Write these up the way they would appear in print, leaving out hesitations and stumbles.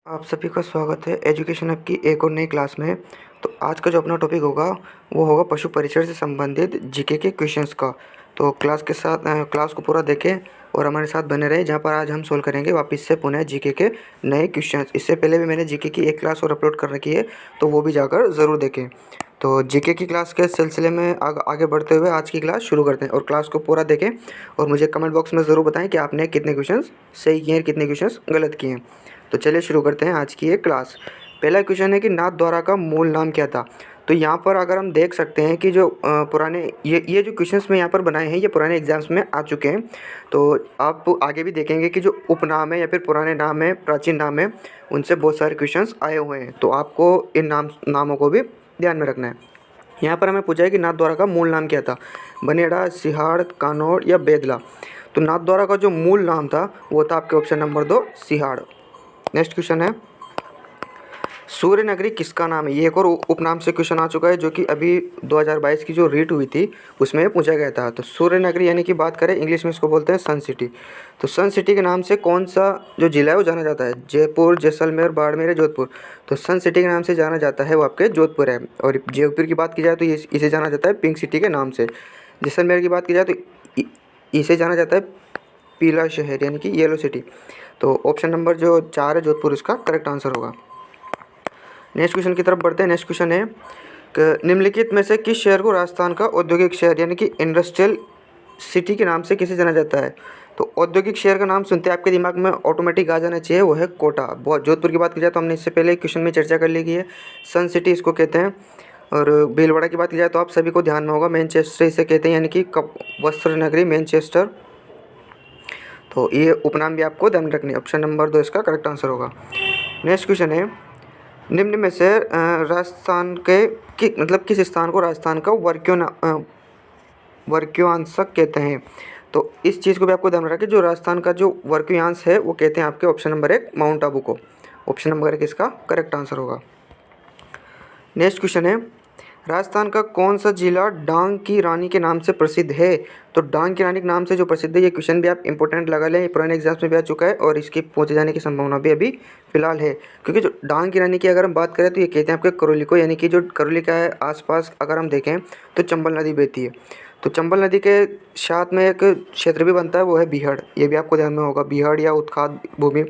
आप सभी का स्वागत है एजुकेशन हब की एक और नई क्लास में। तो आज का जो अपना टॉपिक होगा वो होगा पशु परिचय से संबंधित जीके के क्वेश्चंस का। तो क्लास को पूरा देखें और हमारे साथ बने रहे, जहाँ पर आज हम सोल्व करेंगे वापस से पुनः जीके के नए क्वेश्चंस। इससे पहले भी मैंने जीके की एक क्लास और अपलोड कर रखी है, तो वो भी जाकर ज़रूर देखें। तो जीके की क्लास के सिलसिले में आगे बढ़ते हुए आज की क्लास शुरू करते हैं, और क्लास को पूरा देखें और मुझे कमेंट बॉक्स में ज़रूर बताएं कि आपने कितने क्वेश्चंस सही किए हैं, कितने क्वेश्चंस गलत किए हैं। तो चलिए शुरू करते हैं आज की ये क्लास। पहला क्वेश्चन है कि नाथद्वारा का मूल नाम क्या था। तो यहाँ पर अगर हम देख सकते हैं कि जो पुराने ये जो क्वेश्चंस मैं यहाँ पर बनाए हैं ये पुराने एग्जाम्स में आ चुके हैं। तो आप आगे भी देखेंगे कि जो उपनाम है या फिर पुराने नाम है, प्राचीन नाम है, उनसे बहुत सारे क्वेश्चंस आए हुए हैं। तो आपको इन नामों को भी ध्यान में रखना है। यहाँ पर हमें पूछा है कि नाथद्वारा का मूल नाम क्या था, बनेड़ा, सिहाड़, कानौड़ या बेदला। तो नाथद्वारा का जो मूल नाम था वो था आपके ऑप्शन नंबर 2 सिहाड़। नेक्स्ट क्वेश्चन है सूर्य नगरी किसका नाम है। ये एक और उपनाम से क्वेश्चन आ चुका है, जो कि अभी 2022 की जो रीट हुई थी उसमें पूछा गया था। तो सूर्य नगरी यानी कि बात करें इंग्लिश में इसको बोलते हैं सन सिटी। तो सन सिटी के नाम से कौन सा जो जिला है वो जाना जाता है, जयपुर, जैसलमेर, बाड़मेर, जोधपुर। तो सन सिटी के नाम से जाना जाता है वो आपके जोधपुर है। और जयपुर की बात की जाए तो इसे जाना जाता है पिंक सिटी के नाम से। जैसलमेर की बात की जाए तो इसे जाना जाता है पीला शहर यानी कि येलो सिटी। तो ऑप्शन नंबर जो 4 है जोधपुर, इसका करेक्ट आंसर होगा। नेक्स्ट क्वेश्चन की तरफ बढ़ते हैं। नेक्स्ट क्वेश्चन है कि निम्नलिखित में से किस शहर को राजस्थान का औद्योगिक शहर यानी कि इंडस्ट्रियल सिटी के नाम से किसे जाना जाता है। तो औद्योगिक शहर का नाम सुनते आपके दिमाग में ऑटोमेटिक आ जाना चाहिए, वो है कोटा। बहुत जोधपुर की बात की जाए तो हमने इससे पहले क्वेश्चन में चर्चा कर ली है, सन सिटी इसको कहते हैं। और भीलवाड़ा की बात की जाए तो आप सभी को ध्यान में होगा, मैनचेस्टर इसे कहते हैं यानी कि वस्त्र नगरी मैनचेस्टर। तो ये उपनाम भी आपको ध्यान रखने। ऑप्शन नंबर 2 इसका करेक्ट आंसर होगा। नेक्स्ट क्वेश्चन है निम्न में से राजस्थान के किस स्थान को राजस्थान का वर्क्योंशक कहते हैं। तो इस चीज़ को भी आपको ध्यान रखना कि जो राजस्थान का जो वर्क्यांश है वो कहते हैं आपके ऑप्शन नंबर 1 माउंट आबू को। ऑप्शन नंबर 1 इसका करेक्ट आंसर होगा। नेक्स्ट क्वेश्चन है राजस्थान का कौन सा जिला डांग की रानी के नाम से प्रसिद्ध है। तो डांग की रानी के नाम से जो प्रसिद्ध है, ये क्वेश्चन भी आप इंपॉर्टेंट लगा लें, पुराने एग्जाम्स में भी आ चुका है और इसके पूछे जाने की संभावना भी अभी फिलहाल है। क्योंकि जो डांग की रानी की अगर हम बात करें तो ये कहते हैं आपके करौली को, यानी कि जो करौली का है आसपास अगर हम देखें तो चंबल नदी बहती है। तो चंबल नदी के साथ में एक क्षेत्र भी बनता है, वो है बीहड़। ये भी आपको ध्यान में होगा, बीहड़ या उत्खाद भूमि।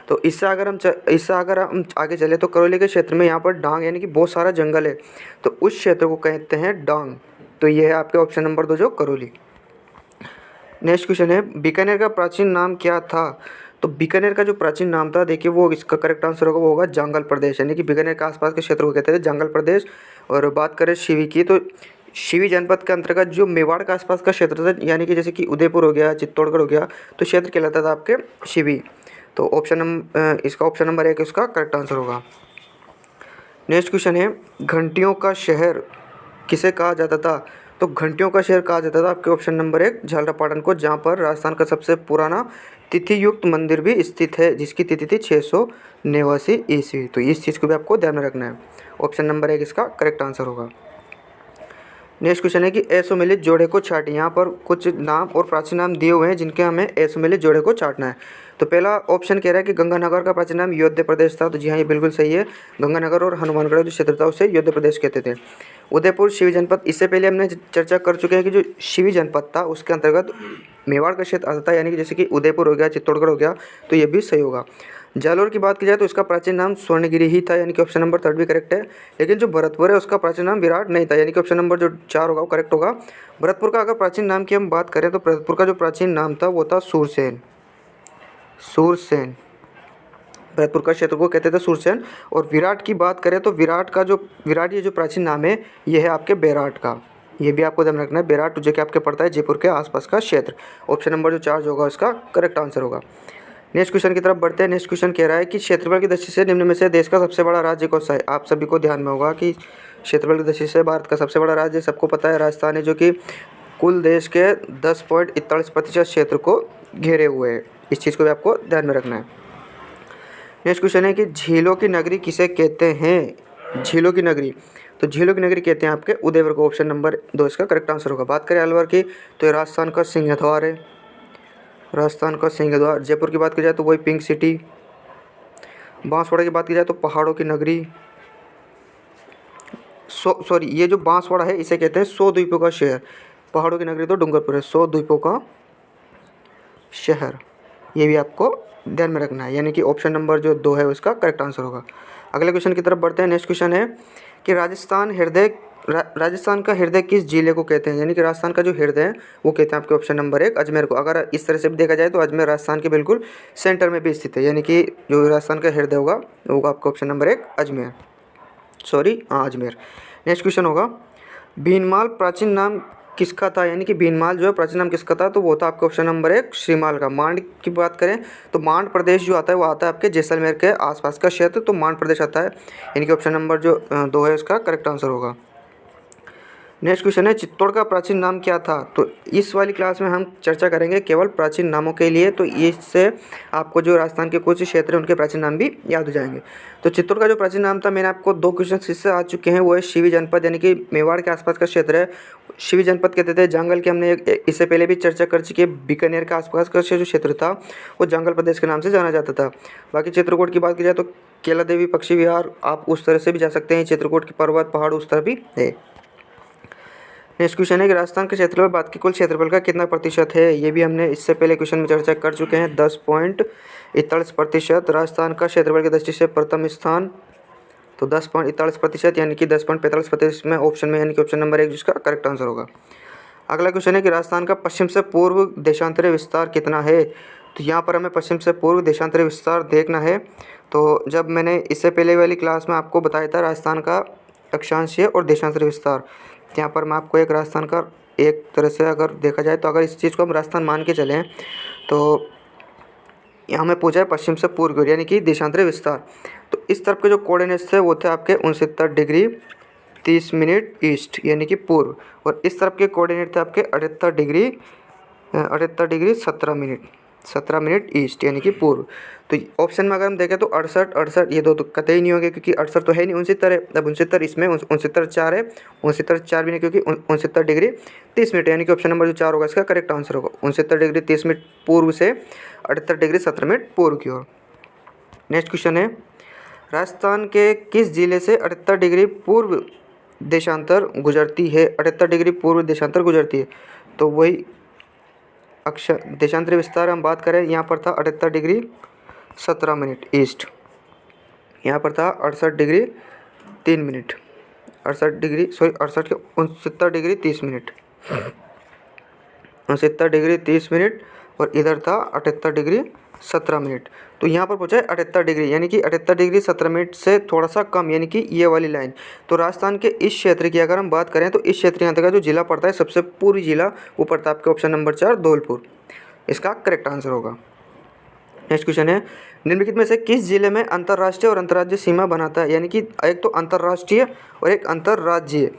तो इससे अगर हम आगे चले तो करौली के क्षेत्र में यहाँ पर डांग यानी कि बहुत सारा जंगल है, तो उस क्षेत्र को कहते हैं डांग। तो ये है आपके ऑप्शन नंबर 2 जो करौली। नेक्स्ट क्वेश्चन है बीकानेर का प्राचीन नाम क्या था। तो बीकानेर का जो प्राचीन नाम था, देखिए वो इसका करेक्ट आंसर होगा, वो होगा जांगल प्रदेश, यानी कि बीकानेर के आसपास के क्षेत्र को कहते हैं जांगल प्रदेश। और बात करें शिवी की, तो शिवी जनपद के अंतर्गत जो मेवाड़ के आसपास का क्षेत्र था, यानी कि जैसे कि उदयपुर हो गया, चित्तौड़गढ़ हो गया, तो क्षेत्र कहलाता था आपके शिवी। तो इसका ऑप्शन नंबर 1 इसका करेक्ट आंसर होगा। नेक्स्ट क्वेश्चन है घंटियों का शहर किसे कहा जाता था। तो घंटियों का शहर कहा जाता था आपके ऑप्शन नंबर 1 झालरापाटन को, जहाँ पर राजस्थान का सबसे पुराना तिथि युक्त मंदिर भी स्थित है, जिसकी तिथि थी 689 ईस्वी। तो इस चीज़ को भी आपको ध्यान में रखना है। ऑप्शन नंबर 1 इसका करेक्ट आंसर होगा। नेक्स्ट क्वेश्चन है कि असुमेलित जोड़े को छाटे। यहाँ पर कुछ नाम और प्राचीन नाम दिए हुए हैं जिनके हमें असुमेलित जोड़े को छाटना है। तो पहला ऑप्शन कह रहा है कि गंगानगर का प्राचीन नाम योध्य प्रदेश था। तो जी हाँ, ये बिल्कुल सही है। गंगानगर और हनुमानगढ़ जो क्षेत्र था उसे योध्य प्रदेश कहते थे। उदयपुर शिवी जनपद, इससे पहले हमने चर्चा कर चुके हैं कि जो शिवी जनपद था उसके अंतर्गत मेवाड़ का क्षेत्र आता था, यानी कि जैसे कि उदयपुर हो गया, चित्तौड़गढ़ हो गया, तो ये भी सही होगा। जालोर की बात की जाए तो इसका प्राचीन नाम स्वर्णगिरी ही था, यानी कि ऑप्शन नंबर 3 भी करेक्ट है। लेकिन जो भरतपुर है उसका प्राचीन नाम विराट नहीं था, यानी कि ऑप्शन नंबर जो 4 होगा वो करेक्ट होगा। भरतपुर का अगर प्राचीन नाम की हम बात करें तो भरतपुर का जो प्राचीन नाम था वो था सूरसेन। सूरसेन भरतपुर का क्षेत्र को कहते थे सूरसेन। और विराट की बात करें तो विराट ये जो प्राचीन नाम है ये है आपके बेराट का। ये भी आपको ध्यान रखना है, बेराट जो कि आपके पड़ता है जयपुर के आसपास का क्षेत्र। ऑप्शन नंबर जो 4 जो होगा उसका करेक्ट आंसर होगा। नेक्स्ट क्वेश्चन की तरफ बढ़ते हैं। नेक्स्ट क्वेश्चन कह रहा है कि क्षेत्रफल की दृष्टि से निम्न में से देश का सबसे बड़ा राज्य कौन सा है। आप सभी को ध्यान में होगा कि क्षेत्रफल की दृष्टि से भारत का सबसे बड़ा राज्य सबको पता है राजस्थान है, जो कि कुल देश के 10.41% क्षेत्र को घेरे हुए है। इस चीज़ को भी आपको ध्यान में रखना है। नेक्स्ट क्वेश्चन है कि झीलों की नगरी किसे कहते हैं। झीलों की नगरी, तो झीलों की नगरी कहते हैं आपके उदयपुर को। ऑप्शन नंबर 2 इसका करेक्ट आंसर होगा। बात करें अलवर की तो ये राजस्थान का सिंहद्वार है, राजस्थान का सिंहद्वार। जयपुर की बात की जाए तो वही पिंक सिटी। बांसवाड़ा की बात की जाए तो पहाड़ों की नगरी, सॉरी ये जो बांसवाड़ा है इसे कहते हैं 100 द्वीपों का शहर। पहाड़ों की नगरी तो डूंगरपुर है, 100 द्वीपों का शहर, ये भी आपको ध्यान में रखना है, यानी कि ऑप्शन नंबर जो 2 है उसका करेक्ट आंसर होगा। अगले क्वेश्चन की तरफ बढ़ते हैं। नेक्स्ट क्वेश्चन है कि राजस्थान का हृदय किस जिले को कहते हैं, यानी कि राजस्थान का जो हृदय है वो कहते हैं आपके ऑप्शन नंबर 1 अजमेर को। अगर इस तरह से भी देखा जाए तो अजमेर राजस्थान के बिल्कुल सेंटर में भी स्थित है, यानी कि जो राजस्थान का हृदय होगा वो होगा आपका ऑप्शन नंबर 1 अजमेर, सॉरी हाँ अजमेर। नेक्स्ट क्वेश्चन होगा भीनमाल प्राचीन नाम किसका था, यानी कि भीनमाल जो है प्राचीन नाम किसका था, तो वो था आपका ऑप्शन नंबर 1 श्रीमाल का। मांड की बात करें तो मांड प्रदेश जो आता है वो आता है आपके जैसलमेर के आसपास का क्षेत्र, तो मांड प्रदेश आता है, यानी कि ऑप्शन नंबर जो 2 है उसका करेक्ट आंसर होगा। नेक्स्ट क्वेश्चन है चित्तौड़ का प्राचीन नाम क्या था, तो इस वाली क्लास में हम चर्चा करेंगे केवल प्राचीन नामों के लिए, तो इससे आपको जो राजस्थान के कुछ क्षेत्र हैं उनके प्राचीन नाम भी याद हो जाएंगे। तो चित्तौड़ का जो प्राचीन नाम था, मैंने आपको 2 क्वेश्चन इससे आ चुके हैं, वो है शिवी जनपद, यानी कि मेवाड़ के आसपास का क्षेत्र है, शिवी जनपद कहते थे। जंगल की हमने इससे पहले भी चर्चा कर चुकी है, बीकानेर के आसपास का जो क्षेत्र था वो जंगल प्रदेश के नाम से जाना जाता था। बाकी चित्रकूट की बात की जाए तो केला देवी पक्षी विहार, आप उस तरह से भी जा सकते हैं, चित्रकूट के पर्वत पहाड़ उस तरह भी है। नेक्स्ट क्वेश्चन है कि राजस्थान के क्षेत्र में बात की कुल क्षेत्रफल का कितना प्रतिशत है, ये भी हमने इससे पहले क्वेश्चन में चर्चा कर चुके हैं, 10.41%। राजस्थान का क्षेत्रफल की दृष्टि से प्रथम स्थान तो 10.41%, यानी कि 10.45% में ऑप्शन में, यानी कि ऑप्शन नंबर 1 जिसका करेक्ट आंसर होगा। अगला क्वेश्चन है कि राजस्थान का पश्चिम से पूर्व देशांतरी विस्तार कितना है, तो यहाँ पर हमें पश्चिम से पूर्व देशांतरी विस्तार देखना है। तो जब मैंने इससे पहले वाली क्लास में आपको बताया था राजस्थान का अक्षांशीय और देशांतरी विस्तार, यहाँ पर मैं आपको एक राजस्थान का एक तरह से अगर देखा जाए तो अगर इस चीज़ को हम राजस्थान मान के चलें तो यहाँ में पूछा है पश्चिम से पूर्व की ओर, यानी कि देशांतरी विस्तार। तो इस तरफ के जो कोऑर्डिनेट्स थे वो थे आपके 69 डिग्री 30 मिनट ईस्ट, यानी कि पूर्व, और इस तरफ के कोऑर्डिनेट थे आपके 78 डिग्री 17 मिनट ईस्ट, यानी कि पूर्व। तो ऑप्शन में अगर हम देखें तो 68 ये दो तो कतई नहीं होंगे, क्योंकि 68 तो है नहीं, 69 है। अब 69 इसमें 69 4 है, 69 4 भी नहीं, क्योंकि 69 डिग्री 30 मिनट, यानी कि ऑप्शन नंबर जो 4 होगा इसका करेक्ट आंसर होगा। 69 डिग्री 30 मिनट पूर्व से 78 डिग्री 17 मिनट पूर्व की ओर। नेक्स्ट क्वेश्चन है राजस्थान के किस जिले से 78 डिग्री पूर्व देशांतर गुजरती है, 78 डिग्री पूर्व देशांतर गुजरती है, तो वही देशांतरी विस्तार हम बात करें, यहाँ पर था 78 डिग्री 17 मिनट ईस्ट, यहाँ पर था 68 degree 3 minute, 68 degree 69 degree 30 minute, 69 degree 30 minute, और इधर था 78 डिग्री 17 मिनट। तो यहाँ पर पूछा है 78 डिग्री, यानी कि 78 डिग्री 17 मिनट से थोड़ा सा कम, यानी कि ये वाली लाइन। तो राजस्थान के इस क्षेत्र की अगर हम बात करें तो इस क्षेत्र के अंतर्गत जो जिला पड़ता है सबसे पूर्वी जिला वो पड़ता है आपके ऑप्शन नंबर 4 धौलपुर, इसका करेक्ट आंसर होगा। नेक्स्ट क्वेश्चन है निम्नलिखित में से किस जिले में अंतर्राष्ट्रीय और अंतर्राज्यीय सीमा बनाता है, यानी कि एक तो अंतर्राष्ट्रीय और एक अंतर्राज्यीय,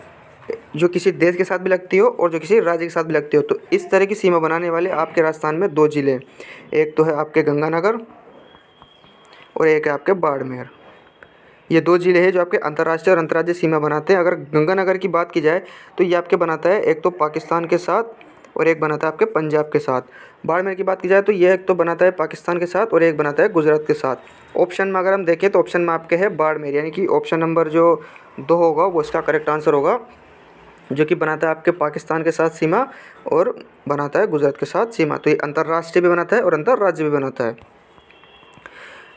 जो किसी देश के साथ भी लगती हो और जो किसी राज्य के साथ भी लगती हो। तो इस तरह की सीमा बनाने वाले आपके राजस्थान में 2 जिले हैं, एक तो है आपके गंगानगर और एक है आपके बाड़मेर। ये 2 जिले हैं जो आपके अंतर्राष्ट्रीय और अंतर्राज्यीय सीमा बनाते हैं। अगर गंगानगर की बात की जाए तो ये आपके बनाता है एक तो पाकिस्तान के साथ और एक बनाता है आपके पंजाब के साथ। बाड़मेर की बात की जाए तो यह एक तो बनाता है पाकिस्तान के साथ और एक बनाता है गुजरात के साथ। ऑप्शन में अगर हम देखें तो ऑप्शन में आपके है बाड़मेर, यानी कि ऑप्शन नंबर जो 2 होगा वो इसका करेक्ट आंसर होगा, जो कि बनाता है आपके पाकिस्तान के साथ सीमा और बनाता है गुजरात के साथ सीमा। तो ये अंतर्राष्ट्रीय भी बनाता है और अंतर्राज्य भी बनाता है।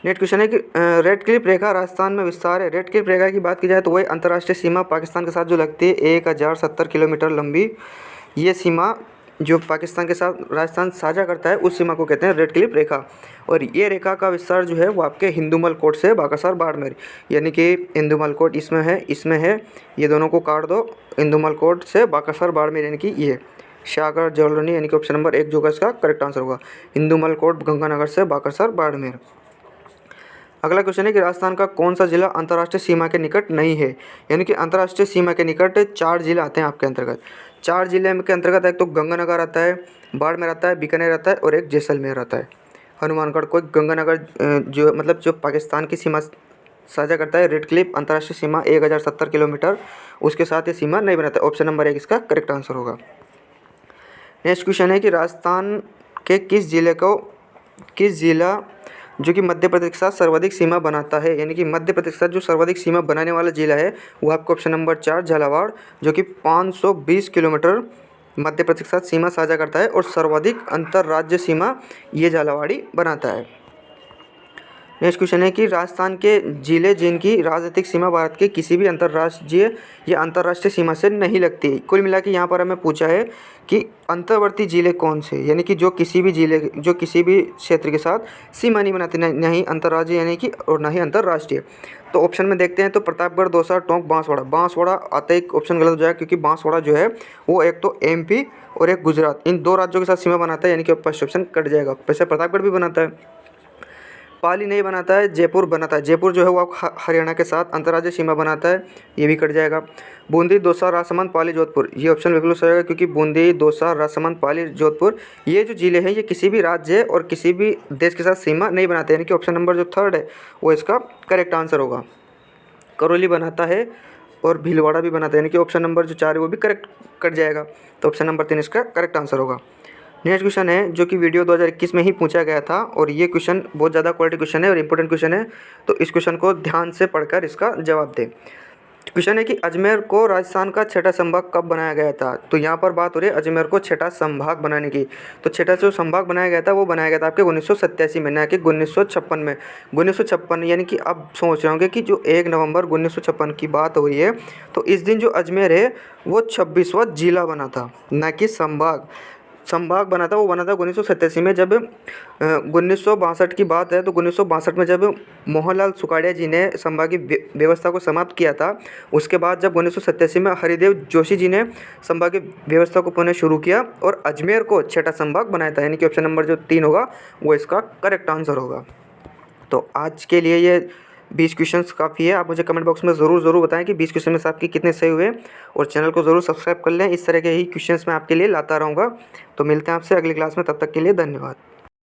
नेक्स्ट क्वेश्चन है कि रेड क्लिफ रेखा राजस्थान में विस्तार है। रेड क्लिफ रेखा की बात की जाए तो वही अंतर्राष्ट्रीय सीमा पाकिस्तान के साथ जो लगती है 1070 किलोमीटर लंबी, ये सीमा जो पाकिस्तान के साथ राजस्थान साझा करता है उस सीमा को कहते हैं रेड क्लिफ रेखा। और ये रेखा का विस्तार जो है वो आपके हिंदूमल कोट से बाकासर बाड़मेर, यानी कि हिंदूमल कोट इसमें है, ये दोनों को काट दो, हिंदूमल कोट से बाकासर बाड़मेर, यानी कि ये शाहगढ़ जौलनी, यानी कि ऑप्शन नंबर 1 जो का इसका करेक्ट आंसर होगा, हिंदूमल कोट गंगानगर से बाकासर बाड़मेर। अगला क्वेश्चन है कि राजस्थान का कौन सा जिला अंतर्राष्ट्रीय सीमा के निकट नहीं है, यानी कि अंतर्राष्ट्रीय सीमा के निकट 4 जिले आते हैं आपके अंतर्गत। 4 जिले के अंतर्गत एक तो गंगानगर आता है, बाड़मेर आता है, बीकानेर आता है और एक जैसलमेर आता है। हनुमानगढ़ को गंगानगर जो मतलब जो पाकिस्तान की सीमा साझा करता है, रेड क्लिफ अंतर्राष्ट्रीय सीमा 1070 किलोमीटर, उसके साथ ये सीमा नहीं बनाता। ऑप्शन नंबर 1 इसका करेक्ट आंसर होगा। नेक्स्ट क्वेश्चन है कि राजस्थान के किस जिला जो कि मध्य प्रदेश के साथ सर्वाधिक सीमा बनाता है, यानी कि मध्य प्रदेश के साथ जो सर्वाधिक सीमा बनाने वाला जिला है वो आपको ऑप्शन नंबर 4 झालावाड़, जो कि 520 किलोमीटर मध्य प्रदेश के साथ सीमा साझा करता है और सर्वाधिक अंतर्राज्य सीमा ये झालावाड़ी बनाता है। नेक्स्ट क्वेश्चन है कि राजस्थान के जिले जिनकी राजनीतिक सीमा भारत के किसी भी अंतर्राज्यीय या अंतर्राष्ट्रीय सीमा से नहीं लगती। कुल मिला के यहाँ पर हमें पूछा है कि अंतर्वर्ती जिले कौन से, यानी कि जो किसी भी क्षेत्र के साथ सीमा नहीं बनाते, नहीं अंतर्राज्यीय यानी कि और ना ही अंतर्राष्ट्रीय। तो ऑप्शन में देखते हैं तो प्रतापगढ़, दौसा, टोंक, बांसवाड़ा। बांसवाड़ा आता एक ऑप्शन गलत हो जाएगा, क्योंकि बांसवाड़ा जो है वो एक तो MP और एक गुजरात, इन 2 राज्यों के साथ सीमा बनाता है, यानी कि फर्स्ट ऑप्शन कट जाएगा। वैसे प्रतापगढ़ भी बनाता है। पाली नहीं बनाता है, जयपुर बनाता है। जयपुर जो है वो हरियाणा के साथ अंतर्राज्यीय सीमा बनाता है, ये भी कट जाएगा। बूंदी, दौसा, राजसमंद, पाली, जोधपुर, ये ऑप्शन बिल्कुल सही होगा, क्योंकि बूंदी, दौसा, राजसमंद, पाली, जोधपुर ये जो जिले हैं ये किसी भी राज्य और किसी भी देश के साथ सीमा नहीं बनाते, यानी कि ऑप्शन नंबर जो 3 है वो इसका करेक्ट आंसर होगा। करौली बनाता है और भीलवाड़ा भी बनाता है, यानी कि ऑप्शन नंबर जो 4 है वो भी करेक्ट कट जाएगा। तो ऑप्शन नंबर 3 इसका करेक्ट आंसर होगा। नेक्स्ट क्वेश्चन है जो कि वीडियो 2021 में ही पूछा गया था, और ये क्वेश्चन बहुत ज़्यादा क्वालिटी क्वेश्चन है और इंपॉर्टेंट क्वेश्चन है, तो इस क्वेश्चन को ध्यान से पढ़कर इसका जवाब दें। क्वेश्चन है कि अजमेर को राजस्थान का 6ठा संभाग कब बनाया गया था। तो यहाँ पर बात हो रही है अजमेर को 6ठा संभाग बनाने की। तो 6ठा जो संभाग बनाया गया था वो बनाया गया था आपके 1987 में, ना कि 1956 में। 1956 यानी कि आप सोच रहे होंगे कि जो 1 नवंबर 1956 की बात हो रही है, तो इस दिन जो अजमेर है वो 26वां जिला बना था, ना कि संभाग बना था। वो बना था 1987 में। जब 1962 की बात है तो 1962 में जब मोहनलाल सुखाड़िया जी ने संभागीय व्यवस्था को समाप्त किया था, उसके बाद जब 1987 में हरिदेव जोशी जी ने संभागीय व्यवस्था को पुनः शुरू किया और अजमेर को 6ठा संभाग बनाया था, यानी कि ऑप्शन नंबर जो 3 होगा वो इसका करेक्ट आंसर होगा। तो आज के लिए ये 20 क्वेश्चंस काफ़ी है। आप मुझे कमेंट बॉक्स में ज़रूर बताएं कि 20 क्वेश्चन में से आपके कितने सही हुए, और चैनल को ज़रूर सब्सक्राइब कर लें। इस तरह के ही क्वेश्चंस मैं आपके लिए लाता रहूँगा। तो मिलते हैं आपसे अगली क्लास में, तब तक के लिए धन्यवाद।